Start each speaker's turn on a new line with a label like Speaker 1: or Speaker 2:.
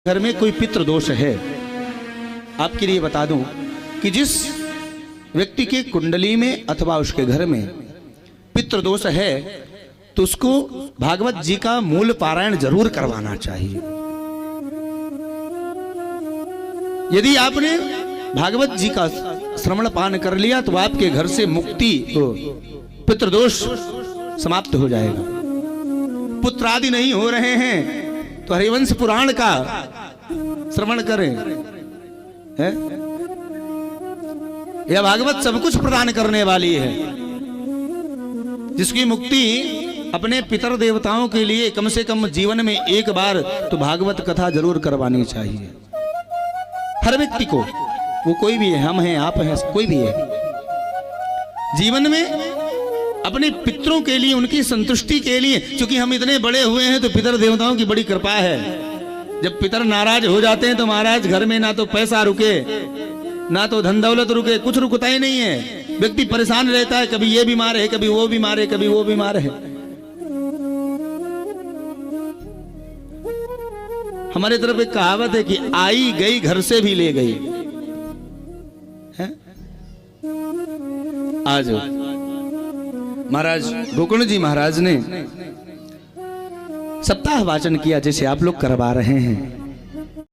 Speaker 1: घर में कोई पितृदोष है, आपके लिए बता दूं कि जिस व्यक्ति के कुंडली में अथवा उसके घर में पितृदोष है तो उसको भागवत जी का मूल पारायण जरूर करवाना चाहिए। यदि आपने भागवत जी का श्रवण पान कर लिया तो आपके घर से मुक्ति, पितृदोष समाप्त हो जाएगा। पुत्र आदि नहीं हो रहे हैं तो हरिवंश पुराण का श्रवण करें, है? यह भागवत सब कुछ प्रदान करने वाली है, जिसकी मुक्ति अपने पितर देवताओं के लिए कम से कम जीवन में एक बार तो भागवत कथा जरूर करवानी चाहिए हर व्यक्ति को। वो कोई भी है, हम हैं, आप हैं, कोई भी है, जीवन में अपने पितरों के लिए, उनकी संतुष्टि के लिए। क्योंकि हम इतने बड़े हुए हैं तो पितर देवताओं की बड़ी कृपा है। जब पितर नाराज हो जाते हैं तो महाराज घर में ना तो पैसा रुके, ना तो धन दौलत रुके, कुछ रुकता ही नहीं है। व्यक्ति परेशान रहता है, कभी ये बीमार है, कभी वो बीमार है, कभी वो बीमार है। हमारे तरफ एक कहावत है कि आई गई घर से भी ले गई है। आज महाराज गोकुल जी महाराज ने सप्ताह वाचन किया, जैसे आप लोग करवा रहे हैं।